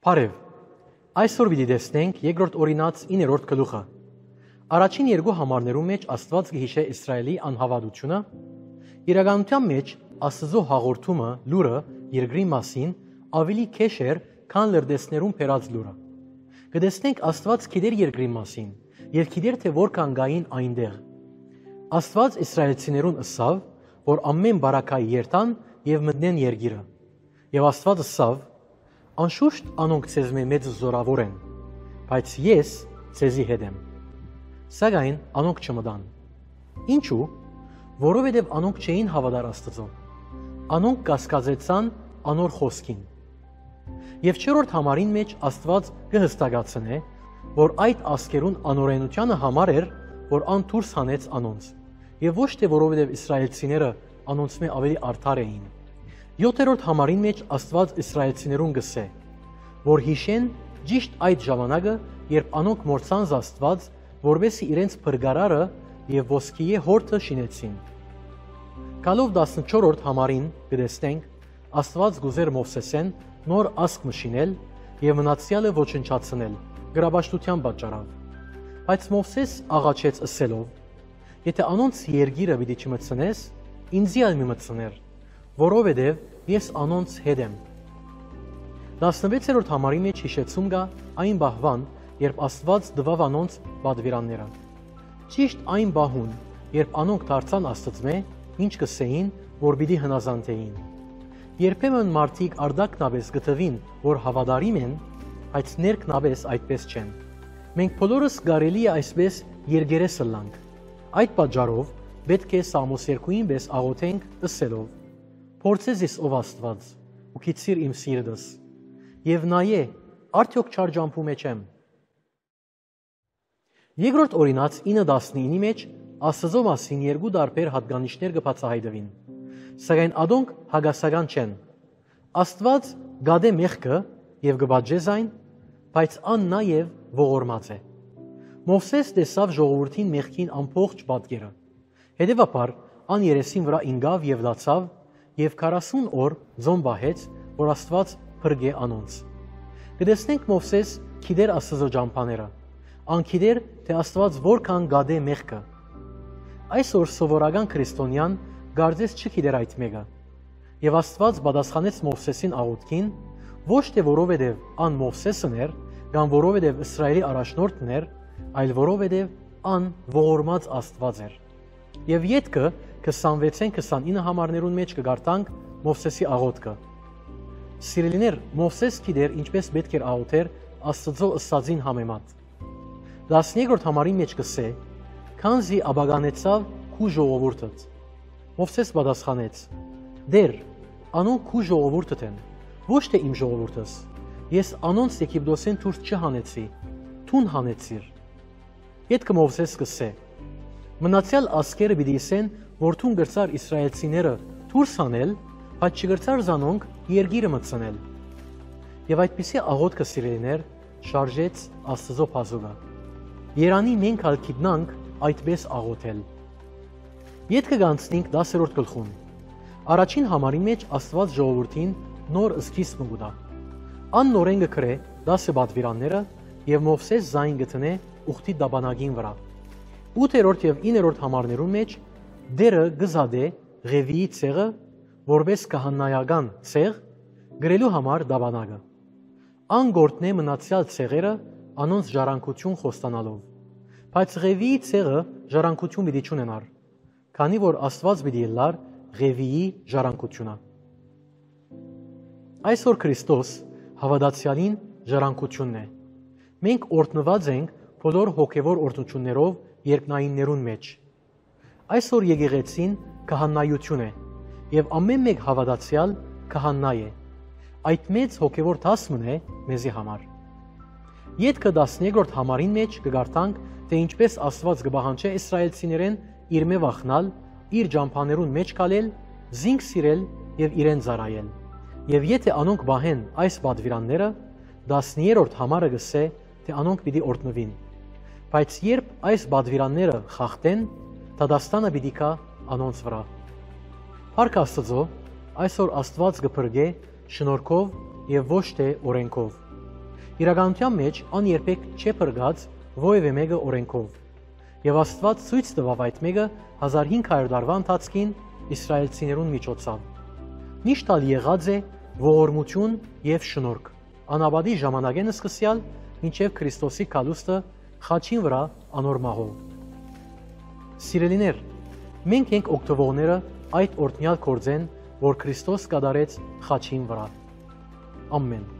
Բարև, այսօր պիտի տեսնենք երկրորդ օրինաց 9-րդ գլուխը։ Առաջին երկու համարներում մեջ Աստված կհիշե Իսրայելի անհավատությունը, իրականության մեջ Աստծո հաղորդումը լուրը երկրի մասին ավելի քեշ էր, քան լրտեսներում բերած լուրը։ Կտեսնենք Աստված գիտեր երկրի մասին եւ գիտեր թե որքան գային այնտեղ։ Աստված իսրայելցիներուն ըսավ, որ ամեն բարակայի երթան եւ մտնեն երկիրը։ Եվ Աստված ըսավ. անշուշտ անոնք ցեզ մեծ զորավոր են, բայց ես ցեզի հետ եմ։ Սակայն անոնք չմտան։ Ինչու՞։ Որովհետև անոնք չէին հավատար Աստծո։ Անոնք կասկածեցան անոր խոսքին։ Եվ չորրորդ համարին մեջ Աստված կհստակացնե, որ այդ ասկերուն անօրենությանը համար էր, որ ան դուրս հանեց անոնց, եւ ոչ թե որովհետև իսրայելցիները անոնցմե ավելի արդար էին։ 7-րդ համարին մեջ Աստված իսրայելցիներուն գսե, որ հիշեն ճիշտ այդ ժամանակը, երբ անոնք մորցան Աստված, որովհետեւ իրենց փրկարարը եւ ոսկիե հորթը շինեցին։ Գալով 14-րդ համարին կտեսնենք Աստված գուզեր Մովսեսեն նոր ասկ մշինել եւ մնացյալը ոչնչացնել գրաբաշխության պատճառով։ Բայց Մովսես աղաչեց ըսելով. եթե անոնց երկիրը պիտի չմտցնես, ինձի ալ մի մտցներ, որովհետև ես անոնց հետ եմ։ 16-րդ համարի մեջ հիշեցում կա այն բահվան, երբ Աստված դվավ անոնց պատվիրանները։ Ճիշտ այն բահուն, երբ անոնք դարձան Աստծմե, ինչ կսեին, որ պիտի հնազանդեին։ Երբեմն մարդիկ արդակնաբես գտվին, որ հավատարիմ են, բայց ներքնաբես այդպես չեն։ Մենք բոլորս կարելի է այսպես երգերես ըլլանք։ Այդ պատճառով պետք է Սամոս 2-ին պես աղոթենք ըսելով. Փորձես ես ով Աստված, ու գիցիր իմ սիրտս, եւ նայե, արդյոք չար ջամփու մեջ եմ։ Երկրորդ օրինաց 9:19-ի մեջ Աստծո մասին երկու տարբեր հատկանիշներ կբացահայտվին, սակայն ադոնք հագասական չեն։ Աստված գադե մեղքը եւ կբաժե այն, բայց ան նաեւ ողորմած է։ Մովսես տեսավ ժողովրդին մեղքին ամբողջ պատկերը։ Հետևաբար ան երեսին վրա ինգավ եւ լացավ եւ 40 օր ձոն բահեց, որ Աստված փրկե անոնց։ Կտեսնենք Մովսես գիտեր Աստծո ջամփաները, ան գիտեր թե Աստված որքան գադե մեղքը։ Այսօր սովորական քրիստոնյան գարձես չգիտեր այդ մեկը։ Եվ Աստված պատասխանեց Մովսեսին աղոթքին, ոչ թե որովհետև ան Մովսեսն էր, կամ որովհետև Իսրայելի առաջնորդն էր, այլ որովհետև ան ողորմած Աստված էր։ Եվ ետքը 26-29 համարներուն մեջ կգարտանք Մովսեսի աղոթքը։ Սիրելիներ, Մովսես գիտեր ինչպես պետք էր աղոթեր Աստծո ըսածին համեմատ։ 12-րդ համարի մեջ կսե. քանզի աբագանեցավ քու ժողովուրդդ։ Մովսես պատասխանեց. դեր, անոնք քու ժողովուրդդ են, ոչ թե իմ ժողովուրդս։ Ես անոնց Եգիպտոսեն դուրս չհանեցի, թուն հանեցիր։ Ետքը Մովսես կսե. մնացյալ ասկերը պիտի ասեն, որ թուն գրծար իսրայելցիները դուրս հանել, բայց չգրծար զանոնք երկիրը մտցնել։ Եվ այդպիսի աղոթքը սիրելիներ շարժեց Աստծո բազուկը։ Երանի մենք ալ գիտնանք այդպես աղոթել։ Ետքը կանցնենք 10-րդ գլխուն։ Առաջին համարի մեջ Աստված ժողովրդին նոր սկիզբ կտա։ Ան նորեն կգրե 10 պատվիրանները եւ Մովսես զայն գտնե ուխտի դաբանագին վրա։ 8-րդ եւ 9-րդ համարներում մեջ դերը գզադե Ղևիի ցեղը որպես կահանայական ցեղ գրելու համար դաբանագը։ Ան գործնե մնացյալ ցեղերը անոնց ժառանգություն խոստանալով։ Բայց Ղևիի ցեղը ժառանգություն պիտի չունենար, քանի որ Աստված պիտի լար Ղևիի ժառանգությունը։ Այսօր Քրիստոս հավատացյալին ժառանգությունն է։ Մենք օրհնված ենք բոլոր հոգևոր օրհնություններով երկնայիններուն մեջ։ Այսօր եկեղեցին քահանայություն է, եւ ամեն մեկ հավատացյալ քահանա է։ Այդ մեծ հոգևոր դասմն է մեզի համար։ Ետքը 13-րդ համարին մեջ կգարտանք, թե ինչպես Աստված կբահանջե իսրայելցիներեն իր մե վախնալ, իր ջամփաներուն մեջ կալել, զինք սիրել եւ իրեն ծառայել։ Եվ եթե անոնք բահեն այս պատվիրանները, 10-րդ համարը գսե, թե անոնք պիտի օրհնվին։ Բայց երբ այս պատվիրանները խախտեն, դատաստանը պիտի կա անոնց վրա։ Փառք Աստծո, այսօր Աստված կփրկե շնորհքով եւ ոչ թե օրենքով։ Իրականության մեջ ան երբեք չէ փրկած որևէ մեկը օրենքով։ Եվ Աստված ցույց տվավ այդ մեկը 1500 տարվա ընթացքին իսրայելցիներուն միջոցով։ Միշտ ալ եղած է ողորմություն եւ շնորհք, անաբադի ժամանակեն սկսյալ մինչև Քրիստոսի կալուստը խաչին վրա անոր մահով։ Սիրելիներ, մենք ենք օգտվողները այդ օրհնյալ գործեն, որ Քրիստոս կատարեց խաչին վրա։ Ամեն։